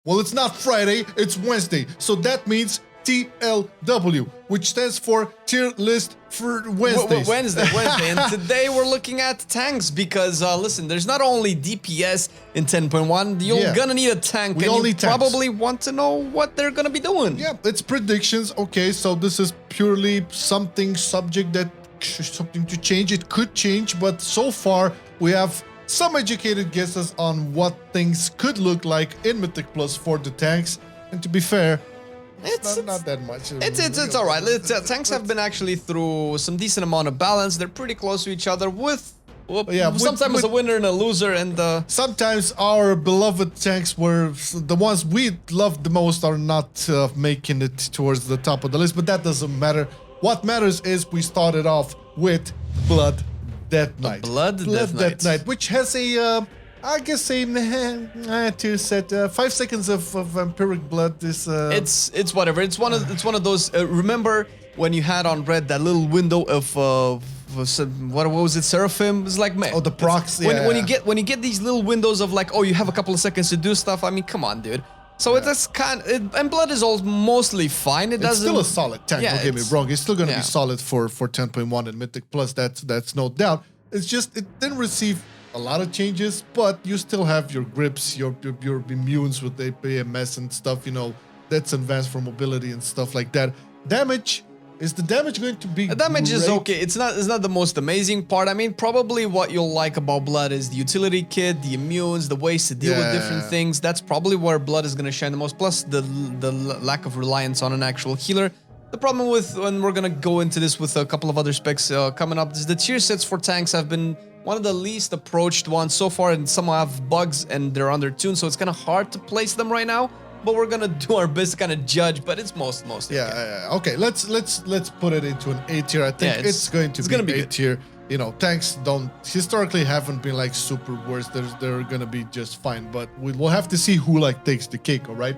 Well, it's not Friday, it's Wednesday. So that means TLW, which stands for Tier List for Wednesdays. Wednesday. And today we're looking at tanks because, listen, there's not only DPS in 10.1, you're gonna need a tank, and you probably want to know what they're gonna be doing. Yeah, it's predictions. Okay, so this is purely something subject that something to change. It could change, but so far we have some educated guesses on what things could look like in Mythic Plus for the tanks. And to be fair, it's not that much. It's all right. Tanks have been actually through some decent amount of balance. They're pretty close to each other with sometimes a winner and a loser, and sometimes our beloved tanks were the ones we loved the most are not making it towards the top of the list, but that doesn't matter. What matters is we started off with Blood Death Knight. Blood Death Knight, which has a I guess a tier set. 5 seconds of vampiric blood is. It's whatever. It's one of those. Remember when you had on red that little window of what was it? Seraphim? It's like, man. Oh, the procs. When you get these little windows of like, oh, you have a couple of seconds to do stuff. I mean, come on, dude. So it's and blood is all mostly fine. It's still a solid tank. Don't get me wrong. It's still going to be solid for 10.1 and Mythic Plus. That's no doubt. It's just it didn't receive a lot of changes, but you still have your grips, your immunes with the AMS and stuff, you know, that's advanced for mobility and stuff like that. Damage, is the damage going to be The damage is okay. It's not the most amazing part. I mean, probably what you'll like about Blood is the utility kit, the immunes, the ways to deal with different things. That's probably where Blood is going to shine the most, plus the lack of reliance on an actual healer. The problem with, when we're going to go into this with a couple of other specs coming up, is the tier sets for tanks have been one of the least approached ones so far, and some have bugs and they're undertuned, so it's kind of hard to place them right now. But we're gonna do our best to kind of judge, but it's mostly okay. Let's put it into an A tier. I think it's going to be A tier. You know, tanks historically haven't been like super worse. They're gonna be just fine, but we'll have to see who like takes the cake. All right.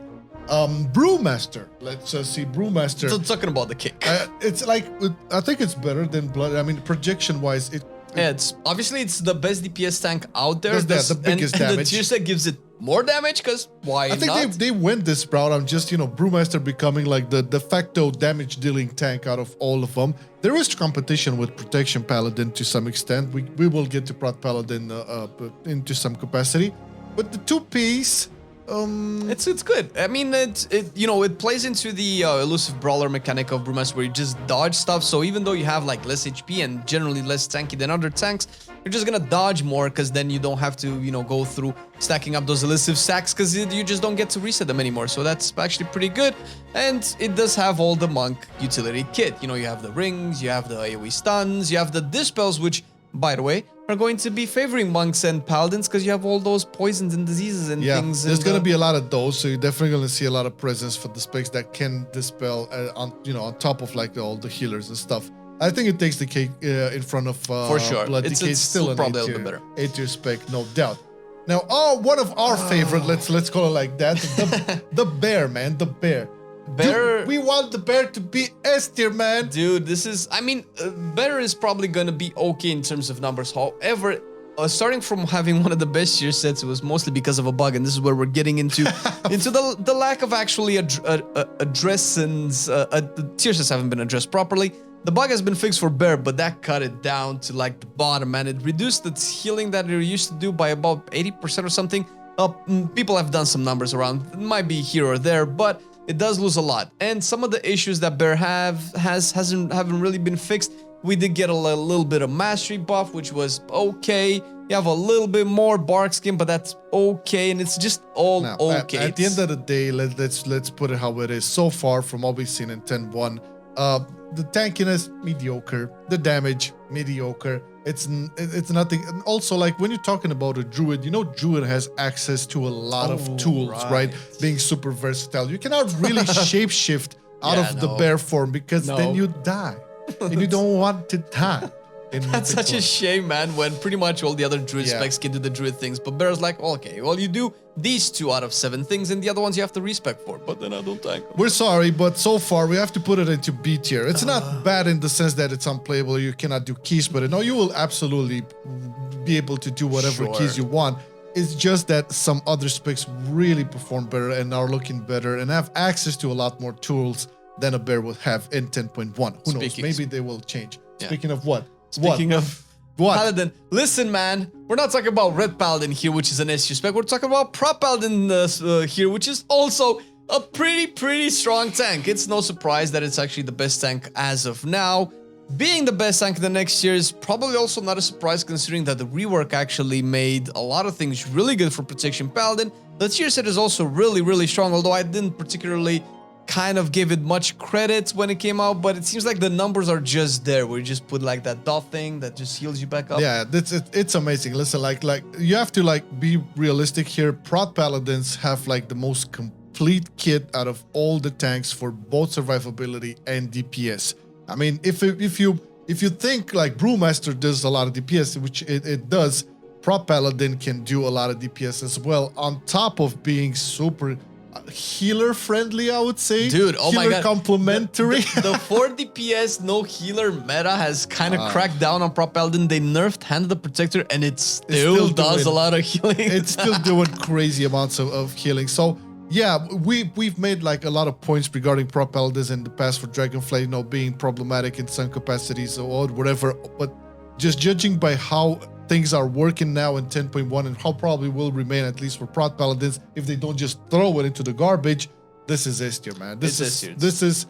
Brewmaster. Let's see Brewmaster. So talking about the cake. It's like I think it's better than Blood. I mean, projection wise, it's obviously the best DPS tank out there. The biggest damage. And the tier set gives it more damage because why not? I think they went this route. I'm just, Brewmaster becoming like the de facto damage dealing tank out of all of them. There is competition with Protection Paladin to some extent. We will get to Prot Paladin into some capacity, but the two-piece. It's good. I mean, it plays into the elusive brawler mechanic of Brewmaster, where you just dodge stuff. So even though you have like less HP and generally less tanky than other tanks, you're just gonna dodge more, because then you don't have to go through stacking up those elusive stacks, because you just don't get to reset them anymore. So that's actually pretty good. And it does have all the monk utility kit. You have the rings, you have the AoE stuns, you have the dispels, which, by the way, are going to be favoring monks and paladins, because you have all those poisons and diseases and things. There's going to be a lot of those, so you're definitely going to see a lot of presence for the specs that can dispel on top of like all the healers and stuff. I think it takes the cake in front of for sure. Blood Decay. It's still probably a little bit better. A-tier spec, no doubt. Now, one of our favorite, let's call it like that, the bear, man, the bear. Bear, dude, we want the bear to be S tier, man. Dude, bear is probably gonna be okay in terms of numbers. However, starting from having one of the best tier sets, it was mostly because of a bug, and this is where we're getting into the lack of actually addressing. The tier sets haven't been addressed properly. The bug has been fixed for bear, but that cut it down to like the bottom, and it reduced its healing that it used to do by about 80% or something. People have done some numbers around. It might be here or there, but it does lose a lot, and some of the issues that Bear haven't really been fixed. We did get a little bit of mastery buff, which was okay. You have a little bit more bark skin, but that's okay, and it's just all okay. At the end of the day, let's put it how it is. So far, from what we've seen in 10.1, the tankiness mediocre, the damage mediocre. It's nothing. And also, like, when you're talking about a druid, druid has access to a lot of tools, right? Being super versatile. You cannot really shapeshift out of the bear form, because then you die. And you don't want to die. That's such a shame, man, when pretty much all the other druid specs can do the druid things. But Bear's like, okay, well, you do these 2 out of 7 things, and the other ones you have to respec for. But then I don't tank them. We're sorry, but so far we have to put it into B tier. It's not bad in the sense that it's unplayable. You cannot do keys, but no, you will absolutely be able to do whatever keys you want. It's just that some other specs really perform better and are looking better and have access to a lot more tools than a bear would have in 10.1. Who knows? Maybe they will change. Yeah. Speaking of what? Speaking of Paladin, listen, man, we're not talking about Red Paladin here, which is an S tier spec. We're talking about Prot Paladin here, which is also a pretty strong tank. It's no surprise that it's actually the best tank as of now. Being the best tank in the next year is probably also not a surprise, considering that the rework actually made a lot of things really good for Protection Paladin. The tier set is also really strong, although I didn't particularly kind of give it much credit when it came out, but it seems like the numbers are just there, where you just put like that dot thing that just heals you back up. Yeah, it's amazing. Listen, like you have to be realistic here. Prot Paladins have like the most complete kit out of all the tanks for both survivability and DPS. I mean, if you think like Brewmaster does a lot of DPS, which it does, Prot Paladin can do a lot of DPS as well, on top of being super healer friendly, I would say. Dude, oh my god, complementary. The 4 DPS no healer meta has kind of cracked down on Prot Paladin. They nerfed Hand of the Protector and it still does a lot of healing. It's still doing crazy amounts of healing. So yeah, we've made like a lot of points regarding Prot Paladins in the past for Dragonflight, you know, being problematic in some capacities or whatever. But just judging by how things are working now in 10.1 and how probably will remain, at least for Prot Paladins, if they don't just throw it into the garbage, this is S tier, man. This is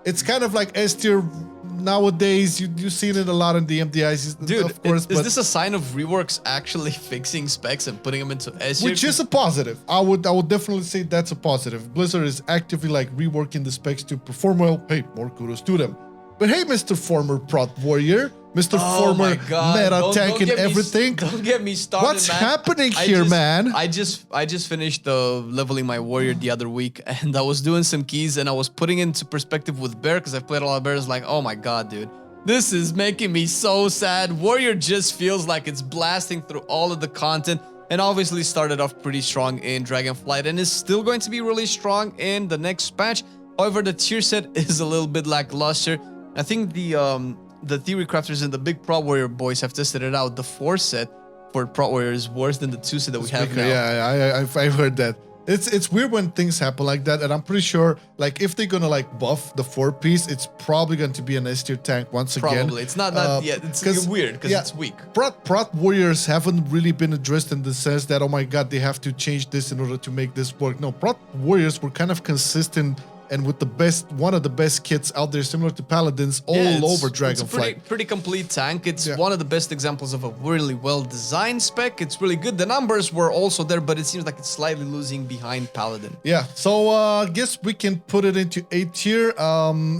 it's kind of like S tier nowadays. You've seen it a lot in the MDIs, dude, of course. Is this a sign of reworks actually fixing specs and putting them into S tier? Which is a positive. I would definitely say that's a positive. Blizzard is actively like reworking the specs to perform well. Hey, more kudos to them. But hey, Mr. Former Prot Warrior, Mr. Former meta tank and everything. Don't get me started, What's happening here, man? I just finished leveling my warrior the other week, and I was doing some keys, and I was putting into perspective with bear, because I've played a lot of bears. Like, oh my god, dude, this is making me so sad. Warrior just feels like it's blasting through all of the content, and obviously started off pretty strong in Dragonflight, and is still going to be really strong in the next patch. However, the tier set is a little bit lackluster. I think the theory crafters and the big Prot Warrior boys have tested it out. The 4 set for Prot Warrior is worse than the 2 set that we have now. Yeah, I've heard that. It's weird when things happen like that, and I'm pretty sure like if they're gonna like buff the 4 piece, it's probably going to be an S tier tank once again. Probably. It's not that yet. It's weird because it's weak. Prot Warriors haven't really been addressed in the sense that, oh my god, they have to change this in order to make this work. No, Prot Warriors were kind of consistent and with the best, one of the best kits out there, similar to Paladins, all over Dragonflight. It's a pretty complete tank. It's one of the best examples of a really well-designed spec. It's really good. The numbers were also there, but it seems like it's slightly losing behind Paladin. Yeah, so I guess we can put it into A tier.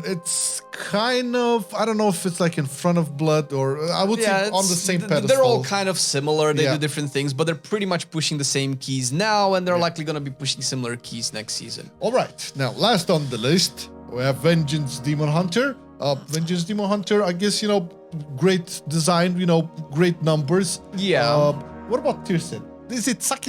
It's kind of, I don't know if it's like in front of Blood or I would say on the same pedestal. They're all kind of similar. They do different things, but they're pretty much pushing the same keys now, and they're likely going to be pushing similar keys next season. All right, now last on the list, we have Vengeance Demon Hunter. Vengeance Demon Hunter, I guess, you know, great design, you know, great numbers. Yeah. What about tier set? Is it sucky?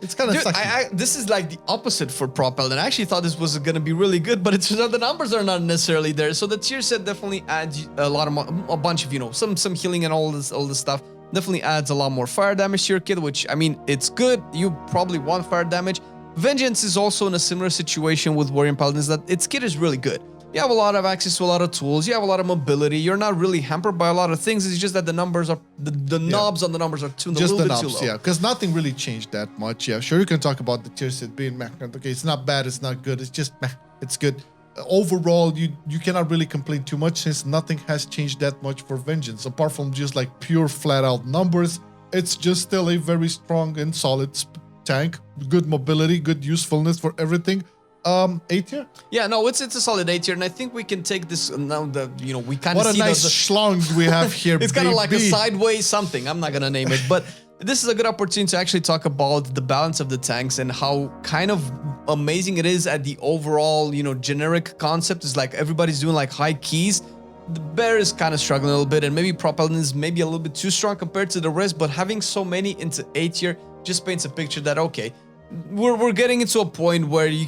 It's kind of sucky. This is like the opposite for Prot Paladin. I actually thought this was going to be really good, but it turns out the numbers are not necessarily there. So the tier set definitely adds a bunch of, you know, some healing and all this stuff. Definitely adds a lot more fire damage to your kit, which, I mean, it's good. You probably want fire damage. Vengeance is also in a similar situation with Warrior and Paladins, that its kit is really good. You have a lot of access to a lot of tools. You have a lot of mobility. You're not really hampered by a lot of things. It's just that the numbers are the knobs on the numbers are tuned a little bit too low. Yeah, because nothing really changed that much. Yeah, sure, you can talk about the tier set being meh. Okay, it's not bad. It's not good. It's just meh. It's good. Overall, you cannot really complain too much since nothing has changed that much for Vengeance apart from just like pure flat out numbers. It's just still a very strong and solid tank. Good mobility, good usefulness for everything. A tier? Yeah, no, it's a solid A tier, and I think we can take this now. You know, we kind of see what a nice schlong we have here. It's kind of like a sideways something. I'm not gonna name it, but this is a good opportunity to actually talk about the balance of the tanks and how kind of amazing it is at the overall, you know, generic concept. Is like everybody's doing like high keys. The bear is kind of struggling a little bit, and maybe Prot Paladin is maybe a little bit too strong compared to the rest. But having so many into A tier just paints a picture that okay, we're getting into a point where we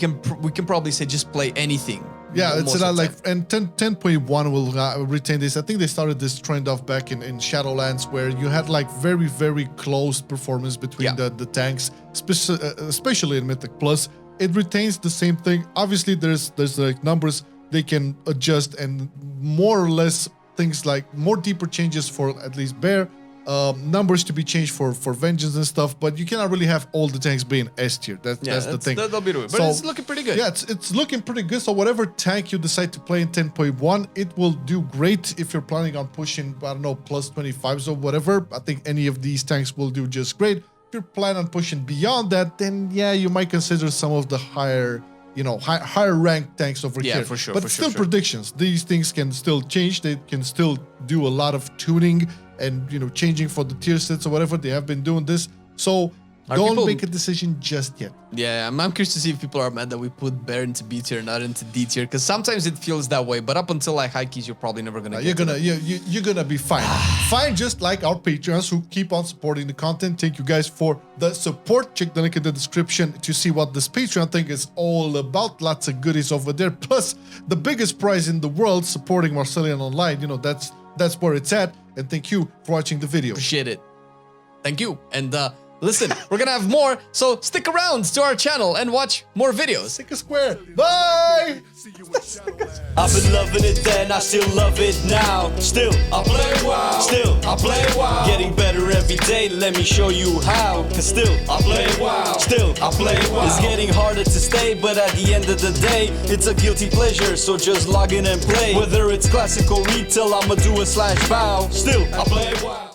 can probably say just play anything. Yeah, it's most not of the like, and 10.1 will retain this. I think they started this trend off back in Shadowlands, where you had like very, very close performance between the tanks, especially in Mythic Plus. It retains the same thing. Obviously, there's like numbers they can adjust, and more or less things like more deeper changes for at least Bear, numbers to be changed for Vengeance and stuff, but you cannot really have all the tanks being S tier. That's the thing. That'll be rude, but it's looking pretty good. Yeah, it's looking pretty good. So whatever tank you decide to play in 10.1, it will do great if you're planning on pushing, I don't know, plus 25s or whatever. I think any of these tanks will do just great. If you're planning on pushing beyond that, then yeah, you might consider some of the higher, you know, higher ranked tanks over here. Yeah, for sure. But still predictions. These things can still change. They can still do a lot of tuning and, you know, changing for the tier sets or whatever. They have been doing this. So don't make a decision just yet. Yeah, I'm curious to see if people are mad that we put Bear into B tier, not into D tier, because sometimes it feels that way. But up until like high keys, you're probably never gonna get you're gonna be fine. Fine, just like our Patreons who keep on supporting the content. Thank you guys for the support. Check the link in the description to see what this Patreon thing is all about. Lots of goodies over there. Plus the biggest prize in the world, supporting Marcelian Online. You know, that's where it's at. And thank you for watching the video. Appreciate it. Thank you. And listen, we're gonna have more, so stick around to our channel and watch more videos. Stick a square. Bye! I've been loving it then, I still love it now. Still, I play WoW. Still, I play WoW. Getting better every day, let me show you how. Cause still, I play WoW. Still, I play WoW. It's getting harder to stay, but at the end of the day, it's a guilty pleasure, so just log in and play. Whether it's classic or retail, I'ma do a /bow. Still, I play WoW.